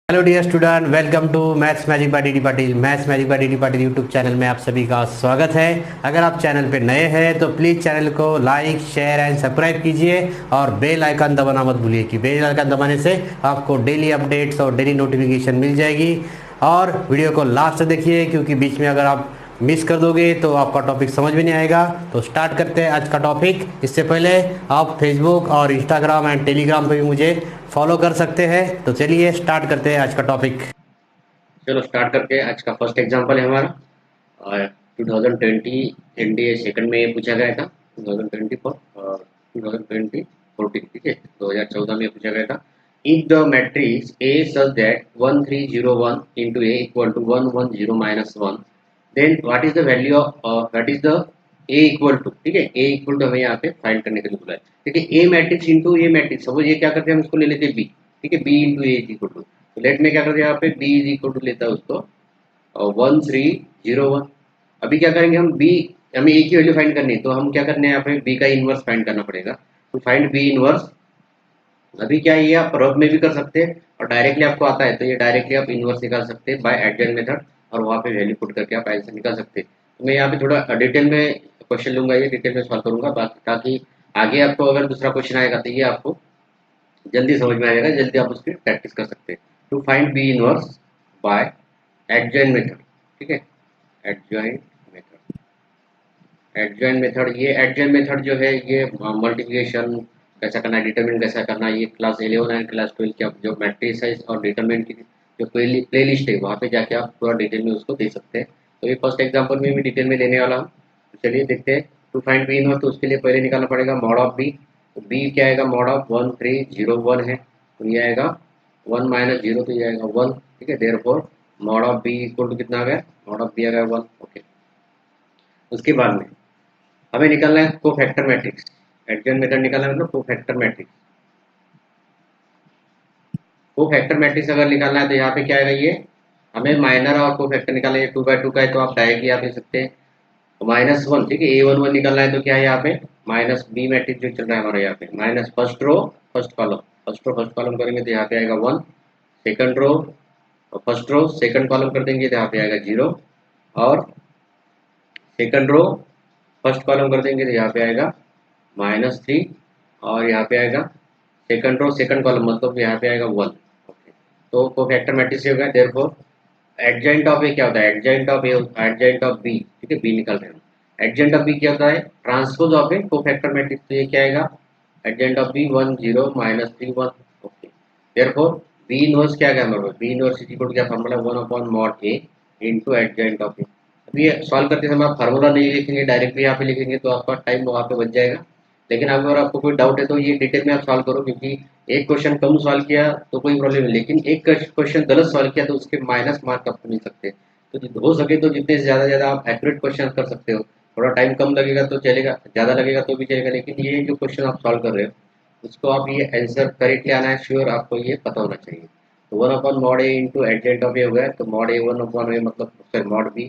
Hello dear student, welcome to maths magic by DD Patil. Maths magic by DD Patil YouTube channel में आप सभी का स्वागत है। अगर आप चैनल पे नए हैं तो प्लीज़ चैनल को लाइक शेयर एंड सब्सक्राइब कीजिए और बेल आइकन दबाना मत भूलिए कि बेल आइकन दबाने से आपको डेली अपडेट्स और डेली नोटिफिकेशन मिल जाएगी। और वीडियो को लास्ट तक देखिए, क्योंकि बीच में अगर आप मिस कर दोगे तो आपका टॉपिक समझ में नहीं आएगा। तो स्टार्ट करते हैं आज का टॉपिक। इससे पहले आप फेसबुक और इंस्टाग्राम एंड टेलीग्राम पे भी मुझे फॉलो कर सकते हैं। तो चलिए स्टार्ट करते हैं आज का टॉपिक। चलो स्टार्ट करते हैं। आज का फर्स्ट एग्जांपल है हमारा 2020 एनडीए सेकंड में ये पूछा गया था। 2024 और 2014, ठीक है, 2014 में पूछा गया था। If the matrix A such that 1301 into a equal to 110 minus 1, then what is the value of what is the A equal to, ठीक है, ए इक्वल टू हमें यहाँ पे फाइंड करने के लिए बोला है। ठीक है, ए मैट्रिक्स इंटू ए मैट्रिक्स, सपोज ये क्या करते हैं, हम इसको ले लेते हैं बी। ठीक है, B into A is equal to, तो लेट में क्या करते हैं यहाँ पे बी इज इक्वल टू लेता है उसको 1301। अभी क्या करेंगे हम, बी हमें ए की वैल्यू फाइंड करनी है, तो हम क्या करने हैं, यहाँ पे बी का इनवर्स फाइंड करना पड़ेगा। तो फाइंड बी इनवर्स, अभी क्या है, ये आप रब में भी कर सकते हैं और डायरेक्टली आपको आता है तो ये डायरेक्टली आप इनवर्स निकाल सकते हैं बाय एडजॉइंट मेथड, और वहाँ पे वैल्यू पुट करके आप आंसर निकाल सकते हैं। तो मैं यहाँ पे थोड़ा डिटेल में क्वेश्चन लूंगा, ये डिटेल में सॉल्व करूंगा बाकी, ताकि आगे आपको अगर दूसरा क्वेश्चन आएगा तो ये आपको जल्दी समझ में आएगा, जल्दी आप उसकी प्रैक्टिस कर सकते हैं। To find B inverse by adjoint method, ठीक है, एडजॉइंट मेथड। एडजॉइंट मेथड, ये एडजॉइंट मेथड जो है ये मल्टीप्लिकेशन कैसा करना है, डिटरमिनेंट कैसा करना है, ये क्लास 11 एंड क्लास 12 की आप जो मैट्रिक्स है और डिटरमिनेंट की जो प्ले लिस्ट है वहाँ पे जाके आप पूरा डिटेल में उसको दे सकते हैं। तो ये फर्स्ट एग्जाम्पल में मैं डिटेल में लेने वाला हूँ। तो चलिए देखते हैं। टू फाइंड बी इनवर्स, तो उसके लिए पहले निकालना पड़ेगा मॉड ऑफ बी। तो बी क्या आएगा, मॉड ऑफ 1301 है, तो ये आएगा 1 माइनस 0, तो ये आएगा 1। ठीक है, therefore mod of B equal to कितना आ गया, मॉड ऑफ बी आ गया 1। ओके, उसके बाद में हमें निकालना है कोफैक्टर मैट्रिक्स। एडजॉइंट मेथड निकालना है मतलब कोफैक्टर मैट्रिक्स। कोफैक्टर मैट्रिक्स अगर निकालना है तो यहाँ पे क्या आएगा, ये हमें माइनर और कोफैक्टर निकालना है। 2 by 2 का है तो आप डायरेक्टली आप ले सकते हैं -1। ठीक है, A11 निकालना है तो क्या है यहाँ पे माइनस बी मैट्रिक्स जो चल रहा है हमारा यहाँ पे minus first row first column, first column करेंगे तो यहाँ पे आएगा 1। Second row first row second column कर देंगे तो यहाँ पे आएगा 0, और सेकंड रो फर्स्ट कॉलम कर देंगे तो यहाँ पे आएगा -3, और यहाँ पे आएगा सेकंड रो सेकंड कॉलम मतलब यहाँ पे आएगा 1। ओके, तो कोफैक्टर मैट्रिक्स हो गया। देयरफॉर एडजॉइंट ऑफ ए क्या होता है, adjoint of A adjoint of B, ठीक है, बी निकाल रहे हैं। एडजॉइंट ऑफ बी क्या होता है, transpose of A cofactor matrix, तो ये क्या आएगा adjoint of B 1 0 -3 1। Okay, therefore B inverse क्या गया हमारे पास, B inverse is equal to क्या formula 1/mod A into adjoint of A. अभी ये सॉल्व करते समय आप फार्मूला नहीं लिखेंगे, डायरेक्टली यहाँ पे लिखेंगे तो आपका टाइम वहाँ पे बच जाएगा। लेकिन अगर आपको कोई डाउट है तो ये डिटेल में आप सॉल्व करो, क्योंकि एक क्वेश्चन कम सॉल्व किया तो कोई प्रॉब्लम नहीं, लेकिन एक क्वेश्चन गलत सॉल्व किया तो उसके माइनस मार्क आपको मिल सकते हैं। तो हो सके तो जितने से ज़्यादा आप एक्यूरेट क्वेश्चन कर सकते हो। थोड़ा टाइम कम लगेगा तो चलेगा, ज़्यादा लगेगा तो भी चलेगा, लेकिन ये जो क्वेश्चन आप सॉल्व कर रहे हो उसको आप ये आंसर करेक्टली आना है, श्योर आपको ये पता होना चाहिए। तो 1/mod ए इंटू एडजेंट ऑफ ए हो गया, तो मॉड ए 1/ए मतलब सर मॉड बी,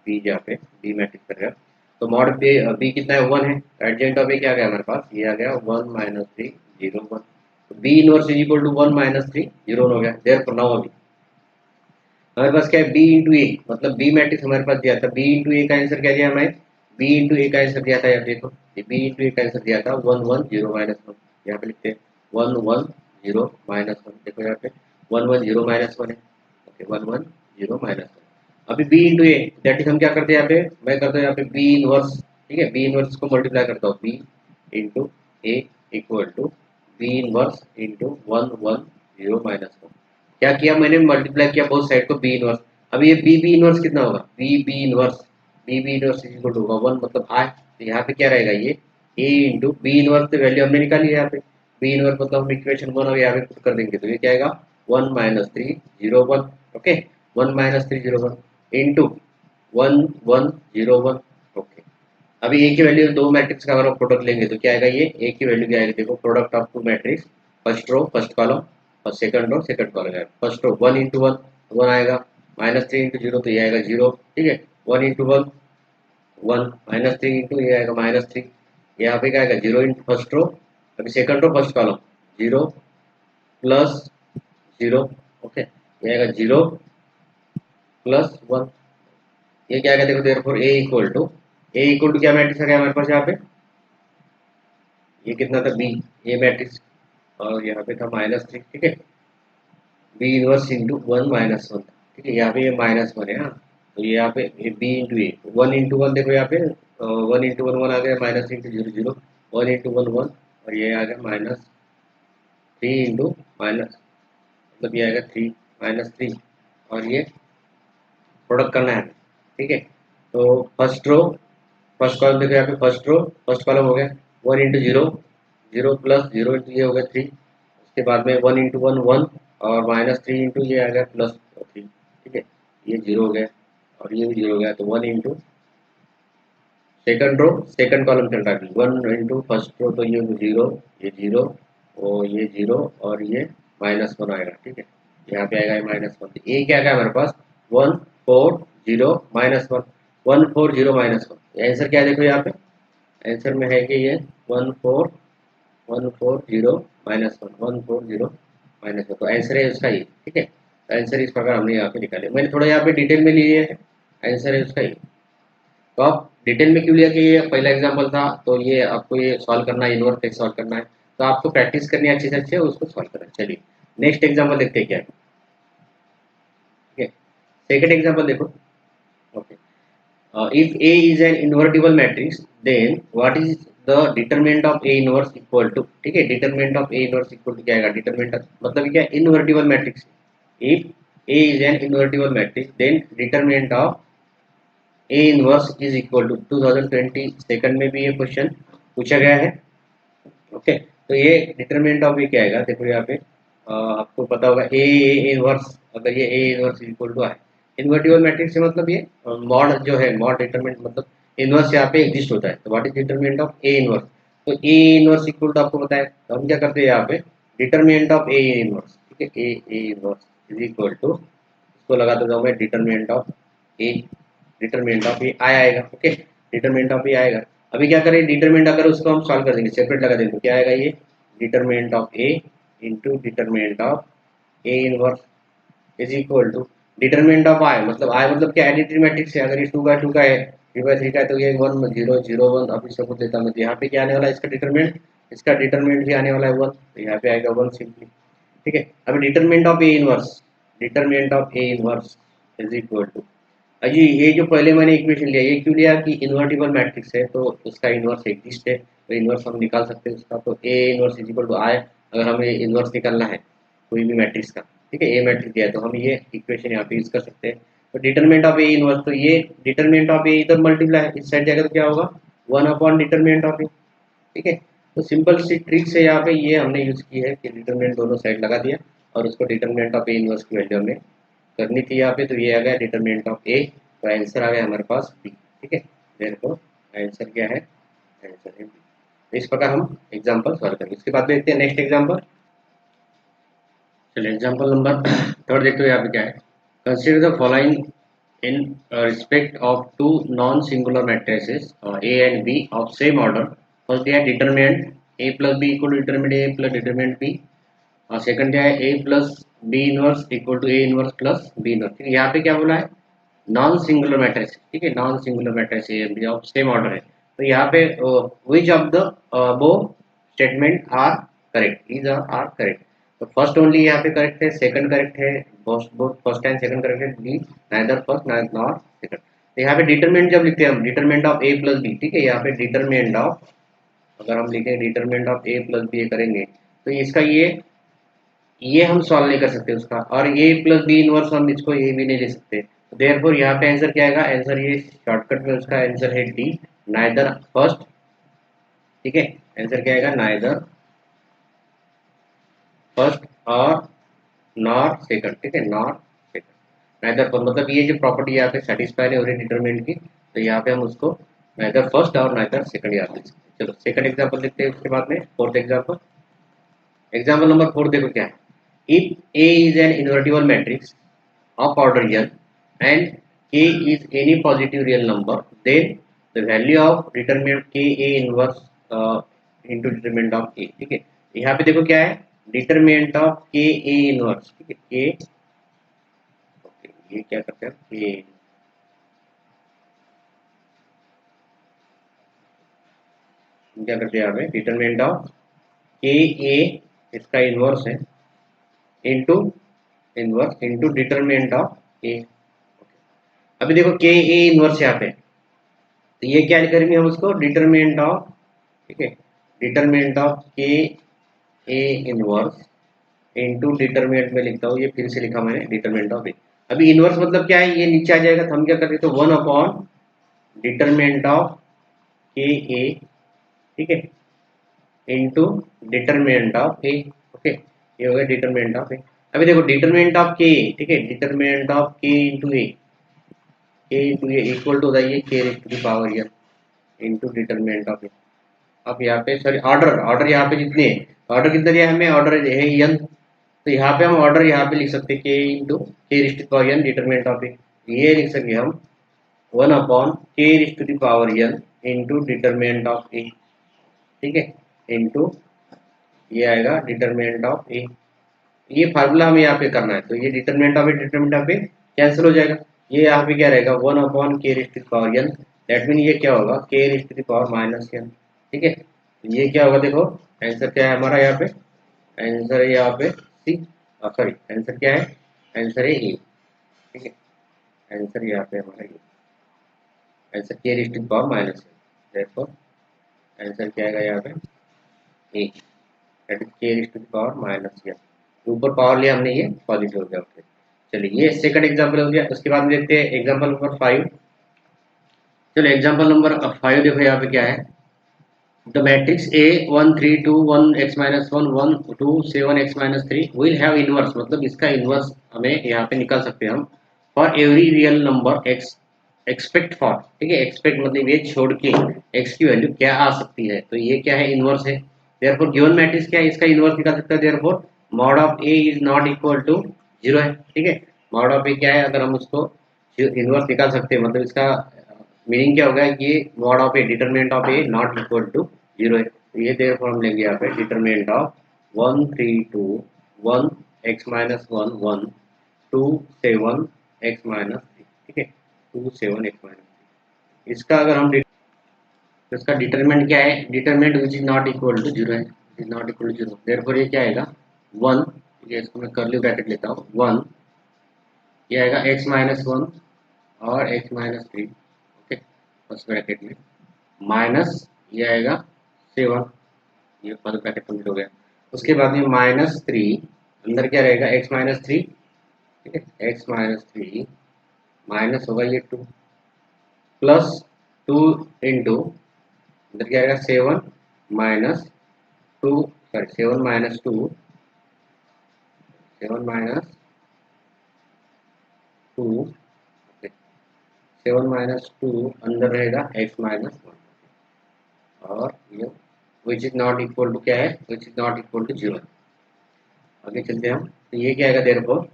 बी जहाँ पे बी मैट्रिक्स कर रहा है, तो मॉड बी बी कितना है 1 है, एडजेंट ऑफ ए क्या आ गया हमारे पास, ये आ गया 1 -3 0 1। तो B inverse is equal to 1 -3 0 हो गया। देयरफॉर नाउ अभी हमारे पास क्या है, बी इंटू ए मतलब बी मैट्रिक्स हमारे पास दिया था, बी इंटू ए का आंसर क्या दिया हमें, बी इंटू ए का आंसर दिया था, यहाँ देखो बी इंटू ए का आंसर दिया था 1 1 0 -1। यहाँ पे लिखते हैं 1 1 0 -1, देखो यहाँ पे 1 1 0 -1 है। ओके, 1 1 0 -1। अभी B into A that is हम क्या करते हैं, यहाँ पे मैं करता हूँ यहाँ पे बी इनवर्स, ठीक है, बी इनवर्स को मल्टीप्लाई करता हूँ, B into A equal to B inverse into 1 1 0 -1। क्या किया मैंने, मल्टीप्लाई किया बोथ साइड को बी इनवर्स। अब ये बी इनवर्स कितना होगा, B inverse is equal to होगा 1 मतलब आय, तो यहाँ पे क्या रहेगा ये ए इंटू बी इनवर्स, तो वैल्यू हमने निकाली है यहाँ पे, बी इनवर्स मतलब हम इक्वेशन 1 और यहाँ पे पुट कर देंगे तो ये क्या आएगा 1 -3 0 1। Okay, 1 -3 0 1 into 1 1 0 1। ओके, अभी ए की वैल्यू दो मैट्रिक्स का अगर आप प्रोडक्ट लेंगे तो क्या आएगा, ये ए की वैल्यू क्या आएगी, देखो product of two matrix, first row first column और सेकंड रो सेकंड कॉलम है। फर्स्ट रो 1 इंटू 1 1 आएगा, -3 इंटू 0 तो ये आएगा 0, ठीक है, 1 इंटू 1 1 -3 इंटू ये आएगा -3, यहाँ पे क्या आएगा 0 इंटू फर्स्ट रो, अभी second row first column 0 plus 0। Okay, ये आएगा 0 प्लस 1, ये क्या आएगा देखो, देयरफॉर ए इक्वल टू क्या मैट्रिक्स आ गया हमारे पास यहाँ पे, ये कितना था बी, ए मैट्रिक्स, और यहाँ पे था -3, ठीक है, बी इनवर्स इंटू 1 - 1, ठीक है, यहाँ पे ये -1 है। हाँ, तो ये यहाँ पे बी इंटू ए, 1 × 1 देखो यहाँ पे 1 × 1 1 आ गया, -0 0 1 × 1 1, और ये आ गया -3 इंटू माइनस, मतलब ये आएगा 3 -3, और ये प्रोडक्ट करना है, ठीक है। तो फर्स्ट कॉलम देखो यहाँ पे, फर्स्ट कॉलम हो गया 1 × 0 0 प्लस 0 इंटू ये हो गया 3, उसके बाद में 1 × 1 1, और -3 इंटू ये आ गया +3, ठीक है, ये 0 हो गया और ये भी 0 हो गया, तो 1 इंटू सेकंड कॉलम चल रहा है, 1 इंटू फर्स्ट रो, तो ये 0, ये 0, और ये 0, और ये -1 आएगा, ठीक है, यहाँ पे आएगा -1, तो ये क्या क्या हमारे पास 1 4 0 -1, 1 4 0 -1, आंसर क्या है देखो यहाँ पे, आंसर में है कि ये 1 4 1 4 0 -1 1 4 0 -1, तो आंसर है उसका ये, ठीक है। तो आंसर इस प्रकार हमने यहाँ पे निकाले, मैंने थोड़ा यहाँ पे डिटेल में लिए है, आंसर है उसका ये। तो आप डिटेल में क्यों लिया कि ये पहला एग्जांपल था, तो ये आपको ये सॉल्व करना है, इनवर्स कैसे सॉल्व करना है, तो आपको प्रैक्टिस करनी है अच्छे से अच्छे, उसको सॉल्व करना है। चलिए नेक्स्ट एग्जांपल देखते हैं क्या है, ठीक है, सेकंड एग्जांपल देखो। Okay, if A is an invertible matrix, then what is the determinant of A inverse equal to, ठीक है, determinant of A inverse equal to क्या आएगा, determinant मतलब क्या, invertible matrix, if A is an invertible matrix, then determinant of A inverse is equal to 2020 second में भी ये question पूछा गया है। ओके, तो ये डिटरमिनेंट ऑफ ये क्या आएगा देखो यहाँ पे, आपको पता होगा ए इनवर्स, अगर ये A inverse equal to I, invertible matrix से मतलब ये मॉड जो है, मॉड डिटरमिनेंट मतलब इनवर्स यहाँ पे एग्जिस्ट होता है, तो what is determinant of A inverse, तो ए इनवर्स इक्वल टू आपको पता है, तो हम क्या करते हैं यहाँ पे डिटरमिनेंट ऑफ ए इनवर्स, ठीक है, A inverse is equal to, इसको लगा देता हूँ मैं determinant of A, determinant of A I आएगा, ओके, डिटरमिनेंट ऑफ ए आएगा। अभी क्या करें, डिटरमिनेंट अगर उसको हम सॉल्व कर देंगे, सेपरेट लगा देंगे, तो क्या आएगा ये determinant of A into determinant of A inverse is equal to determinant of I, मतलब आई मतलब क्या, एडिटिव मैट्रिक्स है, अगर ये 2 × 2 का है, 3 × 3 का है, तो ये 1 0 0 1, अभी सब कुछ देता हूँ, तो यहाँ पे क्या आने वाला है इसका डिटरमिनेंट भी आने वाला है 1, तो यहाँ पे आएगा 1 सिंपली, ठीक है। अभी determinant of A inverse is equal to, अजी ये जो पहले मैंने इक्वेशन लिया, ये क्यों लिया कि इन्वर्टिबल मैट्रिक्स है तो उसका इन्वर्स एग्जिस्ट है, तो इन्वर्स हम निकाल सकते हैं उसका, तो A inverse is equal to आई, अगर हमें इन्वर्स निकालना है कोई भी मैट्रिक्स का, ठीक है, ए मैट्रिक्स दिया है, तो हम ये इक्वेशन यहाँ पे यूज कर सकते हैं, तो डिटरमिनेंट ऑफ ए इन्वर्स, तो ये डिटरमिनेंट ऑफ ए इधर मल्टीप्लाई इस साइड जाएगा तो क्या होगा 1 डिटरमिनेंट ऑफ ए, ठीक है। तो सिंपल सी ट्रिक से यहाँ पे ये हमने यूज की है कि डिटरमिनेंट दोनों साइड लगा दिया, और उसको डिटरमिनेंट ऑफ ए इन्वर्स की वैल्यू हमें करनी थी यहाँ पे, तो ये आ गया डिटरमिनेंट ऑफ ए, तो आंसर आ गया हमारे पास बी, ठीक है, देयरफॉर आंसर क्या है, आंसर है बी। तो इस प्रकार हम एग्जांपल सॉल्व करेंगे, इसके बाद देखते हैं नेक्स्ट एग्जांपल। चलिए एग्जांपल नंबर थर्ड देखते हो यहाँ पे क्या है, consider the following in respect of two non singular matrices A and B of same order, first दिया है determinant A plus B equal to determinant A plus determinant B, और second क्या है A plus B inverse equal to A inverse plus B inverse, ठीक है, यहाँ पे क्या बोला है नॉन सिंगुलर मैट्रिक्स, ठीक है, नॉन सिंगुलर मैट्रिक्स ये ऑफ सेम ऑर्डर है, तो यहाँ पे which of the above statement are correct, is are correct, तो फर्स्ट ओनली यहाँ पे करेक्ट है, सेकंड करेक्ट है, both first and second correct है, B neither first nor second, तो यहाँ पे डिटरमिनेंट जब लिखते हैं हम determinant of A plus B, ठीक है, यहाँ पे डिटरमिनेंट ऑफ, अगर हम लिखें determinant of A plus B करेंगे, तो इसका ये हम सॉल्व नहीं कर सकते उसका, और ए प्लस बी इनवर्स हम इसको ये भी नहीं ले सकते, देयरफॉर यहाँ पे आंसर क्या आएगा, आंसर ये शॉर्टकट में उसका आंसर है डी, नाइदर फर्स्ट, ठीक है, आंसर क्या आएगा नाइदर फर्स्ट और नॉर सेकंड, ठीक है, नॉर सेकंड, नाइदर फर्स्ट मतलब ये जो प्रॉपर्टी यहाँ पे सेटिस्फाई हो रही है डिटरमिनेंट की, तो यहाँ पे हम उसको नाइदर फर्स्ट और नाइदर सेकंड याद लिख सकते हैं। चलो सेकंड एग्जाम्पल देखते हैं, उसके बाद में फोर्थ एग्जाम्पल, एग्जाम्पल नंबर 4 देखो क्या है, if A is an invertible matrix of order n and k is any positive real number, then the value of determinant k a inverse into determinant of a, ठीक है, यहाँ पे देखो क्या है determinant of k a inverse, ठीक है, k ये क्या करते हैं, ये क्या करते हैं यहाँ पे, डिटरमिनेंट ऑफ के ए, इसका इनवर्स है, into inverse into determinant of A. अभी देखो के ए इनवर्स यहाँ पे, तो ये क्या करेंगे हम उसको, डिटरमिनेंट ऑफ, ठीक है, डिटरमिनेंट ऑफ के ए इनवर्स इनटू डिटरमिनेंट में लिखता हूँ, ये फिर से लिखा मैंने, डिटरमिनेंट ऑफ ए। अभी इनवर्स मतलब क्या है, ये नीचे आ जाएगा, तो हम क्या करते हैं, तो 1 अपॉन डिटरमिनेंट ऑफ के ए, ठीक है, into determinant of A. Okay, ये हो गया डिटरमिनेंट ऑफ ए। अभी देखो डिटरमिनेंट ऑफ के, ठीक है, determinant of K into A, K into A equal to हो जाइए K raise to the power N into determinant of A. अब यहाँ पे सॉरी ऑर्डर, ऑर्डर यहाँ पे जितने हैं, ऑर्डर कितना दिया है हमें, ऑर्डर है एन, तो यहाँ पे हम ऑर्डर यहाँ पे लिख सकते हैं K into K raise to the power N determinant of A. ये लिख सकते हम 1 अपॉन के raise to the power N into determinant of A, ठीक है, इंटू ये आएगा डिटरमिनेंट ऑफ ए। ये फार्मूला हमें यहाँ पे करना है, तो ये determinant of A determinant of A cancel हो जाएगा, ये यहाँ पे क्या रहेगा 1 अपॉन के raise to the power n, that mean ये क्या होगा k raise to the power minus n, ठीक है। ये क्या होगा, देखो आंसर क्या है हमारा यहाँ पे, आंसर है यहाँ पे सी, सॉरी आंसर क्या है, आंसर है ए, ठीक है, आंसर यहाँ पे हमारा A, answer k raise to the power minus n, therefore answer क्या आएगा यहाँ पे A, that is k raise to the power minus n. ऊपर पावर लिया हमने, ये पॉजिटिव हो गया। ओके, चलिए ये सेकंड एग्जांपल हो गया। उसके बाद में देखते हैं एग्जांपल नंबर 5। चलो एग्जांपल नंबर 5 देखो यहाँ पे क्या है, the matrix A 1 3 2 1 x minus 1 1 2 7 x minus 3 will have inverse, मतलब इसका इनवर्स हमें यहाँ पे निकाल सकते हैं हम, for every real number x expect for, ठीक है, एक्सपेक्ट मतलब ये छोड़ के x की वैल्यू क्या आ सकती है, तो ये क्या है, इनवर्स है। देयरफॉर गिवन मैट्रिक्स क्या है, इसका इनवर्स निकाल सकते हैं, therefore mod of A is not equal to 0 है, ठीक है। मॉड ऑफ ए क्या है, अगर हम उसको इनवर्स निकाल सकते हैं, मतलब इसका मीनिंग क्या होगा, ये mod of A determinant of A not equal to 0 है, तो ये देयरफॉर हम लेंगे यहाँ पे determinant of 1 3 2 1 x minus 1 1 2 7 x minus 3, ठीक है, 2 7 x माइनस 3। इसका अगर हम तो इसका डिटरमिनेंट क्या है, determinant which is not equal to 0 है, is not equal to 0, therefore ये क्या आएगा 1, ये इसको मैं कर्ली ब्रैकेट लेता हूँ 1, ये आएगा x माइनस 1 और x minus 3, okay, first bracket में माइनस ये आएगा 7, ये फर्स्ट ब्रैकेट कंप्लीट हो गया। उसके बाद में माइनस 3, अंदर क्या रहेगा x माइनस 3, ठीक है, x माइनस 3 माइनस होगा ये 2 प्लस 2 इंटू अंदर क्या आएगा 7 minus 2, sorry 7 minus 2, 7 minus 2, 7 minus 2 अंदर रहेगा x माइनस 1 और ये which is not equal to क्या है, which is not equal to 0। आगे चलते हैं हम, तो ये क्या आएगा देयरफॉर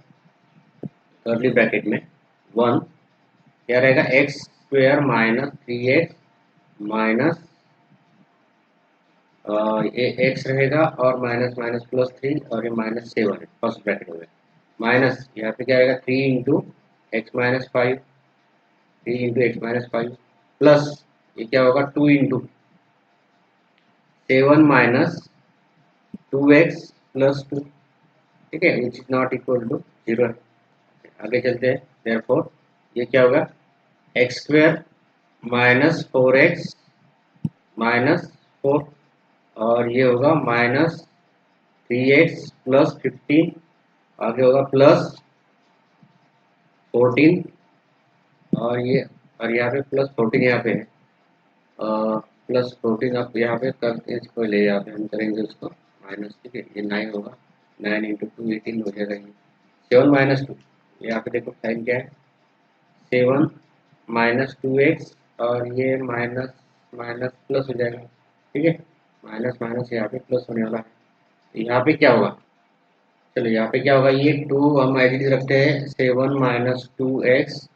कर्ली ब्रैकेट में 1 क्या रहेगा x square minus 3x minus ये x रहेगा और माइनस माइनस प्लस 3 और ये माइनस 7 है, फर्स्ट ब्रैकेट हो गया, माइनस यहाँ पे क्या आएगा 3 into x minus 5, 3 into x minus 5 plus ये क्या होगा 2 इंटू 7 माइनस 2x प्लस 2, ठीक है, which is not equal to 0। आगे चलते हैं, देयरफॉर ये क्या होगा x square minus 4x minus 4 और ये होगा माइनस 3x प्लस 15, आगे होगा प्लस 14 और ये और यहाँ पे प्लस 14 यहाँ पे है, प्लस 14 आप यहाँ पे करते इसको ले, यहाँ पे हम करेंगे उसको माइनस, ठीक है, ये 9 होगा, 9 इंटू 2 18 हो जाएगा, ये 7 माइनस 2, यहाँ पे देखो साइन क्या है 7 माइनस 2x और ये माइनस माइनस प्लस हो जाएगा, ठीक है, माइनस माइनस यहाँ पे प्लस होने वाला है, यहाँ पे क्या होगा, चलो यहाँ पे क्या होगा, ये 2 हम एडिट रखते हैं 7 माइनस 2x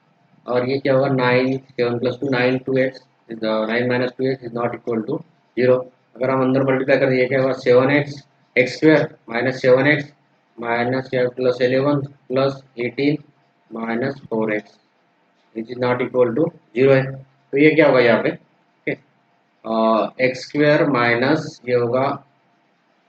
और ये क्या होगा 9 7 plus 2 9 2x 9 minus 2x is not equal to 0। अगर हम अंदर मल्टीप्लाई करें ये क्या होगा 7x x square minus 7x minus plus 11 plus 18 minus 4x which is not equal to 0 है। तो ये क्या होगा यहाँ पे, ठीक है, एक्स स्क्वेयर माइनस ये होगा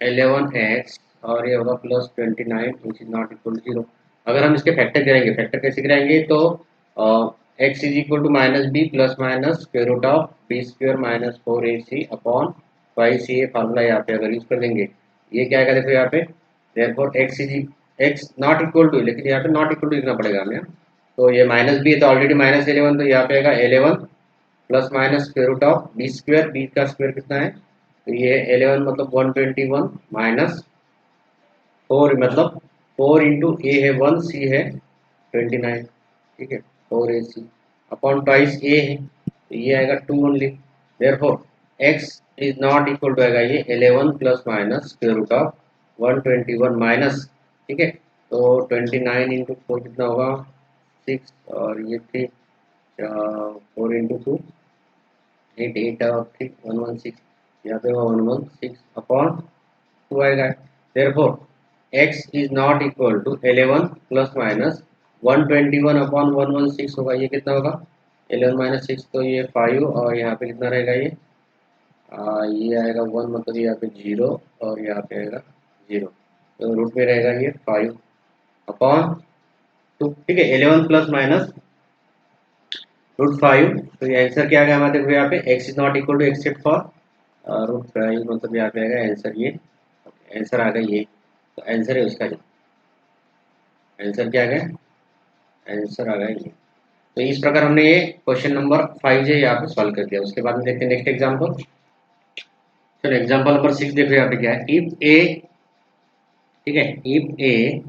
11x और ये होगा plus 29 which is not equal to 0। अगर हम इसके फैक्टर करेंगे, फैक्टर कैसे कराएंगे, तो x is equal to minus B plus minus square root of B square minus 4ac upon twice ये फार्मूला यहाँ पे अगर यूज कर देंगे, ये क्या आएगा देखो यहाँ पे, therefore x not equal to, लेकिन यहाँ पे नॉट इक्वल टू लिखना पड़ेगा हमें। तो ये माइनस बी है तो ऑलरेडी माइनस 11, तो यहाँ पे आएगा 11 plus minus square root of B square, B का स्क्वायर कितना है, तो ये 11 मतलब 121 माइनस 4 मतलब 4 इंटू ए है 1, सी है 29, ठीक है, 4ac अपॉन ट्वाइस ए है तो ये आएगा 2 only. Therefore x is not equal to आएगा ये 11 plus minus square root of 121 minus, ठीक है, तो 29 इंटू 4 कितना होगा 6 और ये 3, 4 इंटू 2 8, 8 और 3 116, यहाँ पे होगा 116 अपॉन 2 आएगा। Therefore x is not equal to 11 plus minus 121 upon 116 होगा, ये कितना होगा 11 माइनस 6, तो ये 5 और यहाँ पे कितना रहेगा ये आएगा 1 मतलब यहाँ पे 0 और यहाँ पे आएगा 0, तो रूट में रहेगा ये 5 अपॉन 2, ठीक है, 11 प्लस माइनस रूट 5, तो ये आंसर क्या आ गया हमारे, देखो यहाँ पे x is not equal to except for root 5 मतलब यहाँ पे आएगा आंसर ये, आंसर आ गया ये, तो आंसर है उसका, आंसर क्या आ गया, आंसर आ गया ये। तो इस प्रकार हमने ये क्वेश्चन नंबर 5 जो यहाँ पे सॉल्व कर दिया। उसके बाद में देखते हैं नेक्स्ट एग्जाम्पल। चलो एग्जाम्पल नंबर 6 देखो यहाँ पे क्या है, इफ ए, ठीक है, if A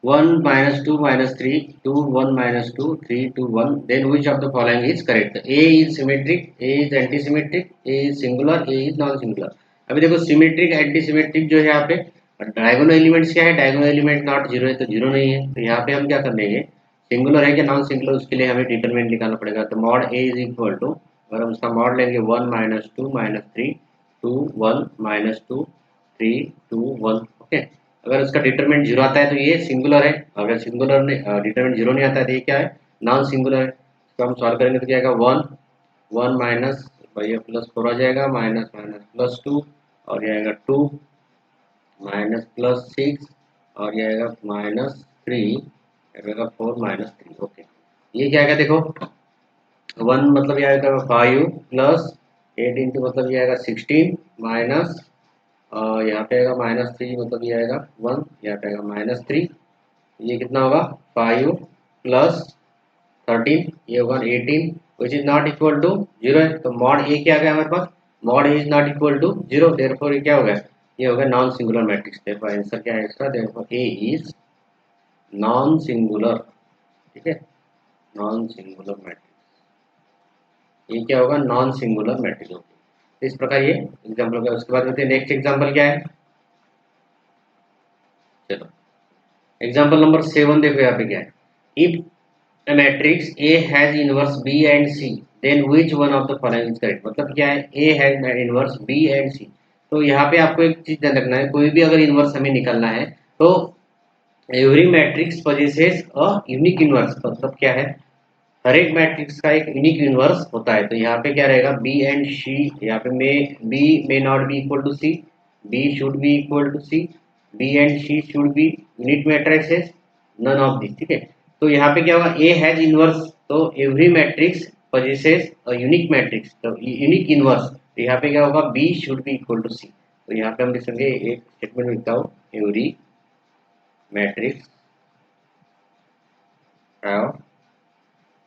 1 minus 2 minus 3 2 1 minus 2 3 2 1 then which of the following is correct? A is symmetric, A is antisymmetric, A is singular, A is non singular। अभी देखो सिमेट्रिक एंटीसिमेट्रिक जो है यहाँ पे डायगोनल एलिमेंट्स क्या है, डायगोनल एलिमेंट नॉट जीरो है तो जीरो नहीं है, तो यहाँ पे हम क्या कर लेंगे, सिंगुलर है कि नॉन सिंगुलर उसके लिए हमें डिटरमिनेंट निकालना पड़ेगा। तो mod A is equal to, अगर हम उसका मॉड लेंगे 1 माइनस 2 माइनस 3 2 1 माइनस 2 3 2 1, ओके। अगर उसका डिटरमिनेंट जीरो आता है तो ये सिंगुलर है, अगर सिंगुलर ने डिटरमिनेंट जीरो नहीं आता है तो ये क्या है, नॉन सिंगुलर है। तो हम सॉल्व करेंगे तो क्या आएगा 1 माइनस ये प्लस 4 आ जाएगा माइनस माइनस प्लस 2 और ये आएगा 2 माइनस प्लस 6 और ये आएगा माइनस 3 आएगा 4 माइनस 3, ओके। ये क्या आएगा देखो 1 मतलब ये आएगा 5 प्लस 8 इंटू मतलब ये आएगा 16 माइनस यहाँ पे आएगा माइनस 3 मतलब ये आएगा 1, यहाँ पे आएगा माइनस 3, ये कितना होगा 5 प्लस 13 ये होगा 18 which is not equal to 0 है। तो मॉड ए क्या आ गया हमारे पास, mod A is not equal to 0, therefore ये क्या हो गया, ये होगा non singular matrix. Therefore answer क्या है इसका, therefore A is non singular, ठीक है, नॉन सिंगुलर मैट्रिक्स, ये क्या होगा नॉन सिंगुलर मैट्रिक्स होगा। इस प्रकार ये एग्जाम्पल होगा। उसके बाद नेक्स्ट एग्जाम्पल क्या है, चलो एग्जाम्पल नंबर 7 देखो यहाँ पे क्या है, if a matrix A has inverse B and C then which one of the following is correct। मतलब क्या है, A has inverse B and C। तो यहाँ पे आपको एक चीज ध्यान रखना है, कोई भी अगर इनवर्स हमें निकालना है तो every matrix possesses a unique inverse, मतलब क्या है, हर एक मैट्रिक्स का एक यूनिक इनवर्स होता है। तो यहाँ पे क्या रहेगा B एंड C, यहाँ पे B may not be equal to C, B should be equal to C, B and C should be unit matrices, none of these, ठीक है। तो यहाँ पे क्या होगा, A हैज इनवर्स, तो every matrix possesses a unique matrix, तो unique inverse, तो यहाँ पे क्या होगा B should be equal to C। तो यहाँ पे हम लिख सकते एक स्टेटमेंट लिखता हूँ, every matrix have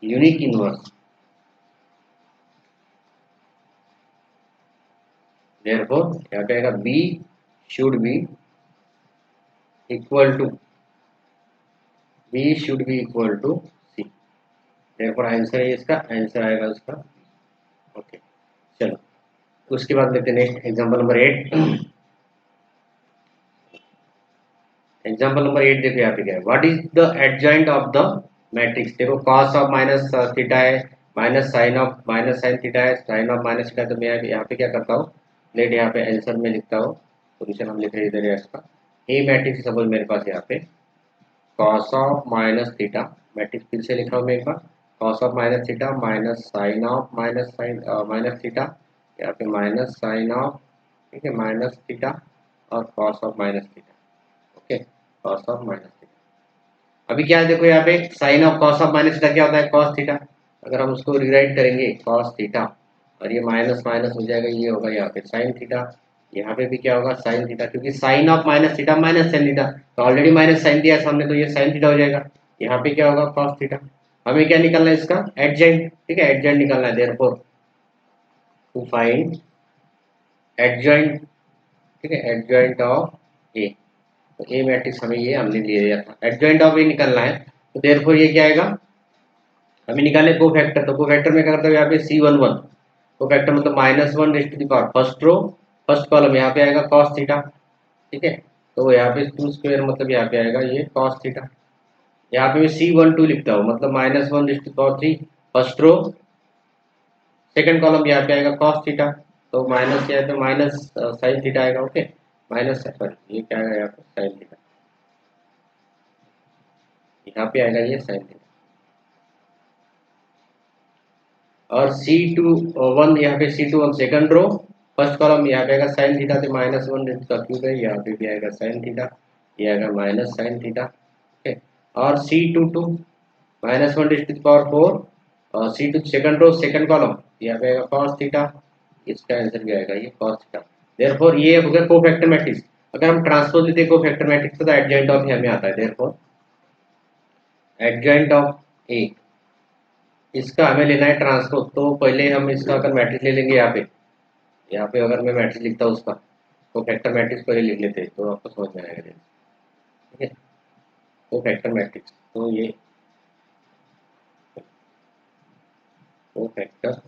unique inverse therefore यहाँ पे आएगा B should be equal to B should be equal to C। therefore answer है इसका, आंसर आएगा उसका, ओके। चलो उसके बाद लेते हैं next example number 8। Example number 8 देखो यहाँ पे क्या है, what is the adjoint of the matrix. देखो कॉस ऑफ माइनस थीटा है, माइनस साइन थीटा है, साइन ऑफ माइनस थीटा। तो मैं यहाँ पे क्या करता हूँ, लेट यहाँ पे आंसर में लिखता हूँ, सोल्यूशन हम लिख रहे हैं इधर है इसका। ए मैट्रिक्स सपोज मेरे पास यहाँ पे cos of minus theta, matrix फिर से लिखा हूँ मैं एक बार, cos of minus theta minus sine of minus theta, यहाँ पे माइनस साइन ऑफ, ठीक है, माइनस थीटा और cos of minus theta, okay, cos of minus theta. अभी क्या है देखो, यहाँ पे sine of cos of minus theta क्या होता है, कॉस थीटा। अगर हम उसको रिराइट करेंगे कॉस थीटा, और ये माइनस माइनस हो जाएगा, ये होगा यहाँ पे साइन थीटा, यहाँ पे भी क्या होगा साइन थीटा, क्योंकि sine of minus theta minus sine theta, तो ऑलरेडी माइनस साइन दिया है सामने, तो ये साइन थीटा हो जाएगा। यहाँ पे क्या होगा कॉस थीटा। हमें क्या निकालना है इसका एडजेंट, ठीक है, एडजेंट निकालना है, देयरफॉर टू फाइंड एडजॉइंट, ठीक है, एडजॉइंट ऑफ ए। तो ए मैट्रिक्स हमें ये हमने ले लिया था, एडजॉइंट ऑफ ए निकालना है, तो देयरफॉर ये क्या आएगा, हमें निकाले को फैक्टर, तो को फैक्टर में क्या करते हैं यहाँ पे C11, को फैक्टर मतलब -1 raise to the power first row first column, यहाँ पे आएगा कॉस थीटा, ठीक है, तो यहाँ पे 2 स्क्वायर मतलब यहाँ पे आएगा ये कॉस थीटा। यहाँ पे मैं C12 लिखता हूँ, मतलब -1 raise to the power 3 first row, second column यहाँ पे आएगा कॉस थीटा, तो माइनस यहाँ पे माइनस साइन थीटा आएगा, ओके, माइनस सॉरी ये क्या आएगा यहाँ पे साइन थीटा, यहाँ पे आएगा ये साइन थीटा। और C21 यहाँ पे C21 second row first column, यहाँ पे आएगा साइन थीटा, तो -1 इसका क्यूब है, यहाँ पे भी आएगा साइन थीटा, ये आएगा माइनस साइन थीटा, ठीक है। और C22 -1 raise to the power 4, और C2 second row second column, यहाँ पे आएगा कॉस थीटा, इसका आंसर भी आएगा ये कॉस थीटा। देयरफॉर ये हो गया कोफैक्टर मैट्रिक्स। अगर हम ट्रांसपोज लेते हैं कोफैक्टर मैट्रिक्स तो एडजॉइंट ऑफ हमें आता है, देयरफॉर एडजॉइंट ऑफ ए, इसका हमें लेना है ट्रांसपोज, तो पहले हम इसका अगर मैट्रिक्स ले लेंगे यहाँ पे अगर मैं मैट्रिक्स लिखता हूँ उसका, तो फैक्टर मैट्रिक्स पहले लिख लेते हैं तो आपको समझ में आएगा, ठीक है। तो फैक्टर मैट्रिक्स, तो ये तो फैक्टर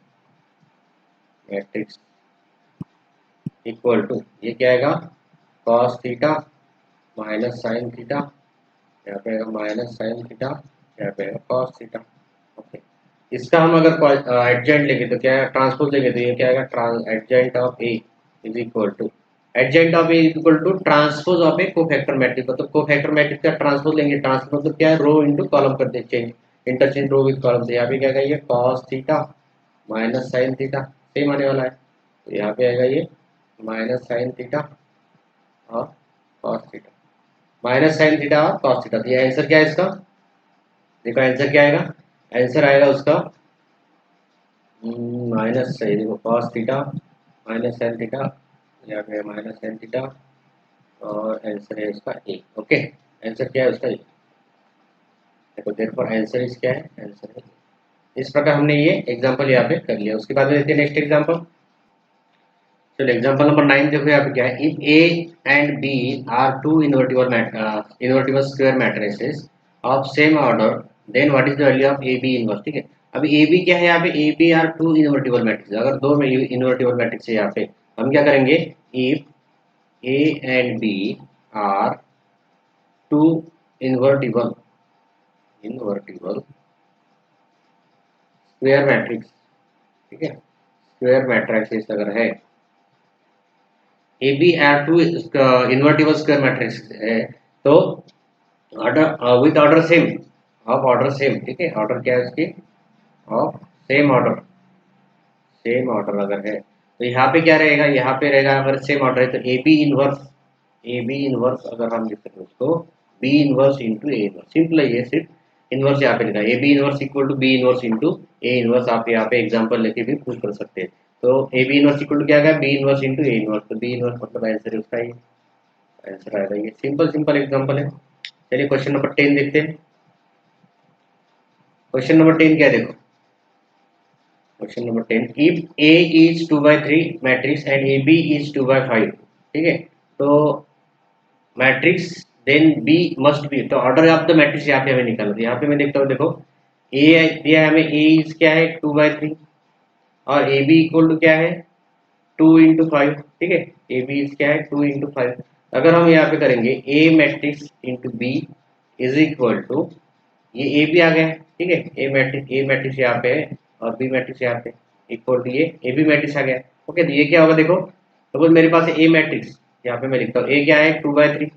मैट्रिक्स इक्वल टू, ये क्या आएगा cos theta minus sine theta, यहाँ पे आएगा माइनस साइन थीटा, यहाँ पे आएगा कॉस थीटा, ओके। इसका हम अगर एडजेंट लेंगे तो क्या है, ट्रांसपोज लेंगे तो ये क्या आएगा adjoint of A is equal to, adjoint of A is equal to transpose of A cofactor matrix, मतलब कोफैक्टर मैट्रिक्स का ट्रांसपोज लेंगे, ट्रांसपोज मतलब क्या है, रो इनटू कॉलम कर दे change, interchange row with column, तो यहाँ पे क्या आएगा ये cos theta minus sine theta, same आने वाला है, तो यहाँ पे आएगा ये माइनस साइन थीटा और cos theta, minus sine theta और कॉस थीटा। तो ये आंसर क्या है इसका, देखो आंसर क्या आएगा, आंसर आएगा उसका माइनस, सही देखो cos theta minus sine theta, यहाँ पे माइनस साइन थीटा, और आंसर है उसका ए, ओके। आंसर क्या है उसका ए, देखो देयरफॉर आंसर इज क्या है, आंसर है। इस प्रकार हमने ये एग्जांपल यहाँ पे कर लिया। उसके बाद लेते हैं नेक्स्ट एग्जांपल। चलो एग्जांपल नंबर 9 देखो, यहाँ पे क्या है, if A and B are two invertible square matrices of same order then what is the value of A B inverse, ठीक है। अभी ए बी क्या है, यहाँ पे A B are two invertible matrix, अगर दो में इन्वर्टिबल मैट्रिक्स है यहाँ पे, हम क्या करेंगे, if A and B are two invertible square matrix, ठीक है, स्क्वायर मैट्रिक्स अगर है, A B are two invertible square matrix है, तो order with order same, of order same, ठीक है, ऑर्डर क्या है उसकी, ऑफ सेम ऑर्डर अगर है, तो यहाँ पे क्या रहेगा, यहाँ पे रहेगा अगर सेम ऑर्डर है तो ए बी इनवर्स अगर हम लिख सकते हैं उसको B inverse into A inverse, simple है ये, सिर्फ इनवर्स यहाँ पे लिखा है, A B inverse equal to B inverse into A inverse, आप यहाँ पे एग्जांपल लेके भी प्रूव कर सकते हैं। तो A B inverse equal to क्या आएगा, B inverse into A inverse, तो बी इनवर्स मतलब आंसर है उसका, ये आंसर आएगा, ये सिंपल एग्जांपल है। चलिए क्वेश्चन नंबर 10 देखते हैं। क्वेश्चन नंबर 10 क्या है देखो, question number 10, if A is 2/3 matrix and A B is 2/5, ठीक है, तो matrix then B must be, तो ऑर्डर ऑफ द मैट्रिक्स यहाँ पे हमें निकालना है। यहाँ पे मैं देखता हूँ, देखो ए दिया है हमें, ए इज क्या है 2/3 और ए बी इक्वल टू क्या है 2 × 5, ठीक है, ए बी इज क्या है 2 × 5। अगर हम यहाँ पे करेंगे A matrix into B is equal to, ये ए भी आ गया, ठीक है, ए मैट्रिक्स यहाँ पे है और बी मैट्रिक्स यहाँ पे इक्वल टू ये ए बी मैट्रिक्स आ गया, ओके। तो ये क्या होगा देखो, सपोज मेरे पास ए मैट्रिक्स, यहाँ पे मैं लिखता हूँ ए क्या है 2/3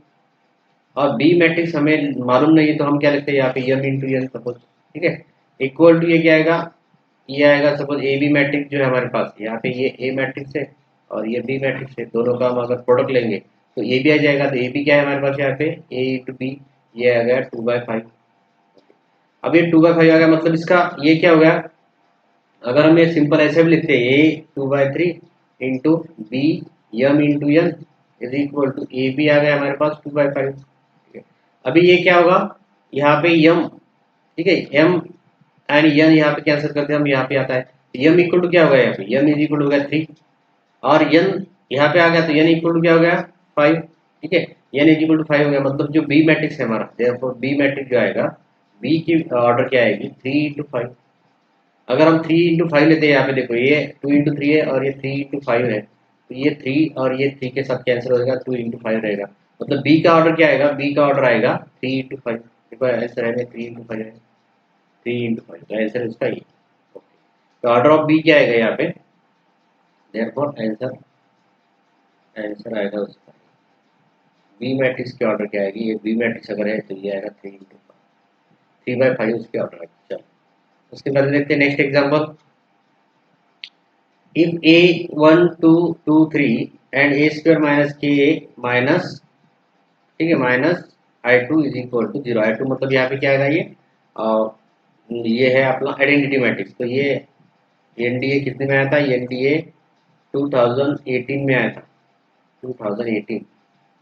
और बी मैट्रिक्स हमें मालूम नहीं है, तो हम क्या लिखते हैं यहाँ पे m इंटू n सपोज, ठीक है। इक्वल टू ये क्या आएगा, ये आएगा सपोज ए बी मैट्रिक्स जो है हमारे पास, यहाँ पे ये ए मैट्रिक्स है और ये बी मैट्रिक्स है, दोनों का हम अगर प्रोडक्ट लेंगे तो ए बी आ जाएगा। तो ए बी क्या है हमारे पास यहाँ पे, ए इंटू बी, ये आ गया 2/5। अब ये 2/5 आ गया, मतलब इसका ये क्या हो गया, अगर हम ये सिंपल ऐसे भी लिखते हैं A 2/3 into B M into N is equal to A B आ गया हमारे पास 2/5। अभी ये क्या होगा, यहाँ पे यम, ठीक है, एम एंड एन यहाँ पे कैंसिल करते हैं हम, यहाँ पे आता है यम इक्वल टू क्या होगा, यहाँ पे यम इज इक्वल टू हो गया 3 और एन यहाँ पे आ गया, तो एन इक्वल टू क्या हो गया 5, ठीक है। एन इज इक्वल टू 5 हो गया, मतलब जो बी मैट्रिक्स है हमारा, देयरफॉर बी मैट्रिक्स जो आएगा, बी की ऑर्डर क्या आएगी 3/5। अगर हम 3/5 लेते हैं, यहाँ पे देखो ये 2/3 है और ये 3/5 है, तो ये 3 और ये 3 के साथ कैंसिल हो जाएगा, 2/5 रहेगा, मतलब बी का ऑर्डर क्या आएगा, बी का ऑर्डर आएगा 3/5। देखो आंसर है 3/5 है, 3/5, तो आंसर इसका ये। तो ऑर्डर ऑफ बी क्या आएगा यहाँ पे, देयरफॉर आंसर आंसर आएगा उसका बी मैट्रिक्स की ऑर्डर क्या आएगी, ये बी मैट्रिक्स अगर है तो ये आएगा 3/5 उसकी ऑर्डर आएगी। चलो उसके बाद देखते हैं next example. If a 1 2 2 3 and a square minus k minus, ठीक है, minus I2 is equal to 0। I2 मतलब यहाँ पे क्या आएगा, ये है अपना आइडेंटिटी मैट्रिक्स। तो ये एनडीए कितने में आया था, एनडीए 2018 में आया था, 2018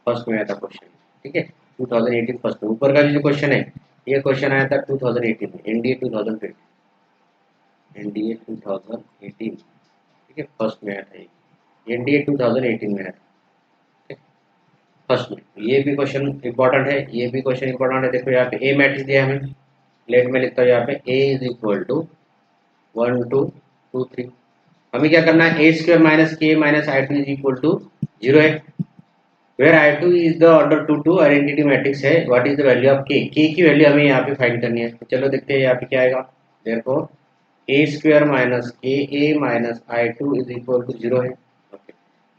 फर्स्ट में आया था क्वेश्चन, ठीक है, 2018 फर्स्ट में। ऊपर का जो क्वेश्चन है ये क्वेश्चन आया था 2018 में, एनडीए 2020, एनडीए 2018, ठीक है, फर्स्ट में आया था, ये एनडीए 2018 में आया था फर्स्ट में। ये भी क्वेश्चन इंपॉर्टेंट है, ये भी क्वेश्चन इंपॉर्टेंट है। देखो यहाँ पे ए मैट्रिक्स दिया है हमें, लेट में लिखता हूँ यहाँ पे ए इज इक्वल टू 1 2 2 3। हमें क्या करना है, A square minus K minus I2 is equal to 0 है, where I2 is the order 2 2 identity matrix है। What is the value of K की वैल्यू हमें यहाँ पे फाइंड करनी है। तो चलो देखते हैं यहाँ पे क्या आएगा, therefore A square minus K A minus I2 is equal to 0 है।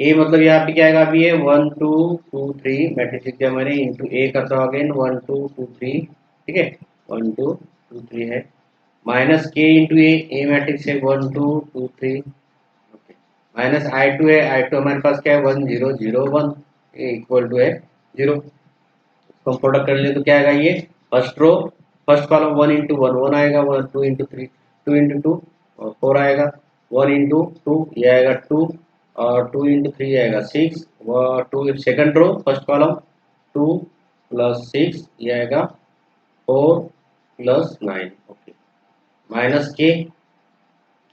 ए मतलब यहाँ पे क्या आएगा, अभी ये 1 2 2 3 मैट्रिक्स दिया मैंने, इंटू ए करता हूँ अगेन 1 2 2 3, ठीक है, 1 2 2 3 है, माइनस के इंटू ए मैट्रिक्स है 1 2 2 3, ओके, माइनस I2 है, I2 हमारे पास क्या है 1 0 0 1, इक्वल टू है 0। इसको प्रोडक्ट कर ले तो क्या आएगा, ये first row first column 1 into 1 1 आएगा, 1 2 इंटू 3 2 इंटू 2 और 4 आएगा, 1 इंटू 2 ये आएगा 2 और 2 इंटू 3 आएगा 6, और 2 second row first column 2 plus 6 ये आएगा 4 प्लस 9, ओके, माइनस के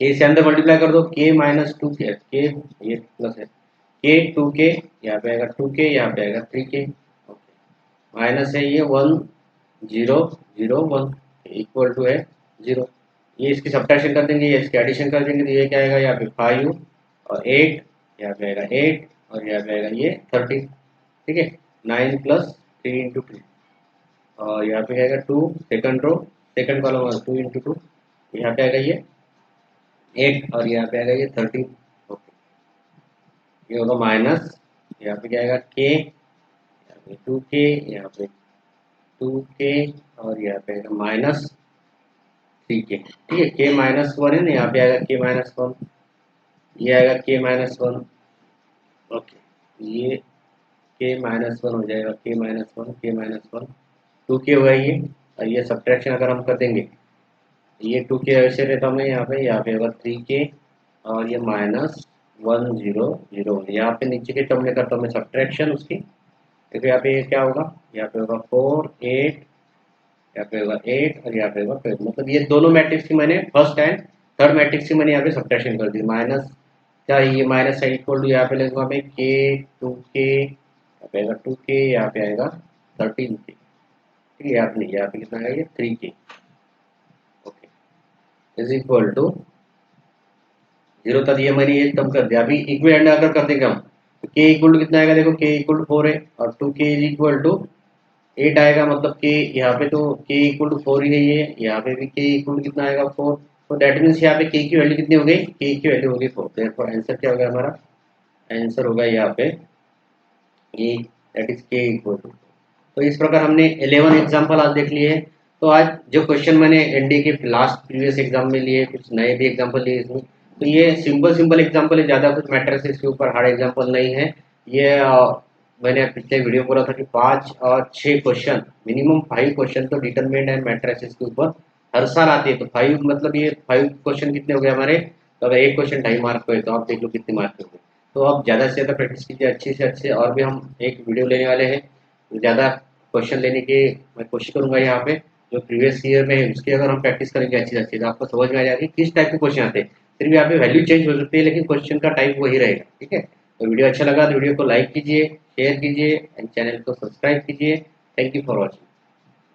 से अंदर मल्टीप्लाई कर दो, के माइनस 2 के ये प्लस है, के 2 के यहाँ पे आएगा 2 के, यहाँ पे आएगा 3 के, ओके, माइनस है ये 1 0 0 1 इक्वल टू है 0। ये इसकी सब्ट्रैक्शन कर देंगे, ये इसकी एडिशन कर देंगे, तो ये क्या आएगा यहाँ पे 5 और 8, यहाँ पे आएगा 8 और यहाँ पे आएगा ये 13, ठीक है, 9 प्लस 3 इंटू 2 और यहाँ पे आएगा 2 second row second column 2 into 2, यहाँ पे आएगा ये 8 और यहाँ पे आएगा ये 13, ओके, ये होगा माइनस, यहाँ पे क्या आएगा के, यहाँ पे 2 के, यहाँ पे 2 के और यहाँ पे आएगा माइनस 3 के, ठीक है, के माइनस 1 है ना, यहाँ पे आएगा के माइनस 1, ये आएगा के माइनस 1, ओके, ये के माइनस 1 हो जाएगा, के माइनस 1 के माइनस 1 2 के हुआ ये, और ये सब्ट्रैक्शन अगर हम कर देंगे ये 2 के ऐसे रहता हमें, यहाँ पे होगा 3 के और ये माइनस 1 0 0, यहाँ पे नीचे के टर्म में करता हूँ मैं सब्ट्रैक्शन उसकी। देखो यहाँ पे क्या होगा, यहाँ पे होगा 4 8, यहाँ पे होगा 8 और यहाँ पे होगा 12, मतलब ये दोनों मैट्रिक्स की मैंने फर्स्ट एंड थर्ड मैट्रिक्स की मैंने यहाँ पे सब्ट्रैक्शन कर दी। माइनस क्या ये माइनस साइड इक्वल टू यहाँ पे लगेगा हमें के 2 के, यहाँ पे आएगा 2 के, यहाँ पे आएगा 13 के, ठीक है, यहाँ पे नहीं, यहाँ पे कितना आएगा ये 3 के, ओके, इज इक्वल टू 0 तक ये हमारी ये कम कर दिया। अभी इक्विवेलेंट अगर कर देंगे हम तो के इक्वल टू कितना आएगा, देखो के इक्वल टू 4 है और 2 के इज इक्वल टू 8 आएगा, मतलब के यहाँ पे तो के इक्वल टू 4 ही है, ये यहाँ पे भी के इक्वल टू कितना आएगा 4, तो दैट मीन्स यहाँ पे के की वैल्यू कितनी हो गई, के की वैल्यू हो गई 4। देयरफॉर आंसर क्या होगा हमारा, आंसर होगा यहाँ पे ए, दैट इज के इक्वल टू, तो इस प्रकार हमने 11 एग्जाम्पल आज देख लिए। तो आज जो क्वेश्चन मैंने एनडी के लास्ट प्रीवियस एग्जाम में लिए, कुछ नए भी एग्जाम्पल लिए इसमें, तो ये सिंपल एग्जाम्पल है, ज़्यादा कुछ मैट्रिसेस के ऊपर हार्ड एग्जाम्पल नहीं है। ये मैंने पिछले वीडियो बोला था कि 5 और 6 क्वेश्चन, मिनिमम 5 क्वेश्चन तो डिटरमिनेंट एंड मैट्रिसेस के ऊपर हर साल आती है। तो 5 मतलब ये 5 क्वेश्चन कितने हो गए हमारे, तो अगर एक क्वेश्चन 2.5 मार्क का है तो आप देख लो कितने मार्क के होंगे। तो आप ज़्यादा से ज़्यादा प्रैक्टिस कीजिए, अच्छे से अच्छे। और भी हम एक वीडियो लेने वाले हैं, ज़्यादा क्वेश्चन लेने की मैं कोशिश करूंगा यहाँ पे। जो प्रीवियस ईयर में है उसकी अगर हम प्रैक्टिस करेंगे अच्छी से अच्छी, तो आपको समझ में आ जाएगी किस टाइप के क्वेश्चन आते हैं। फिर भी यहाँ पे वैल्यू चेंज हो सकती है, लेकिन क्वेश्चन का टाइप वही रहेगा। ठीक है, तो वीडियो अच्छा लगा तो वीडियो को लाइक कीजिए, शेयर कीजिए एंड चैनल को सब्सक्राइब कीजिए। Thank you for watching.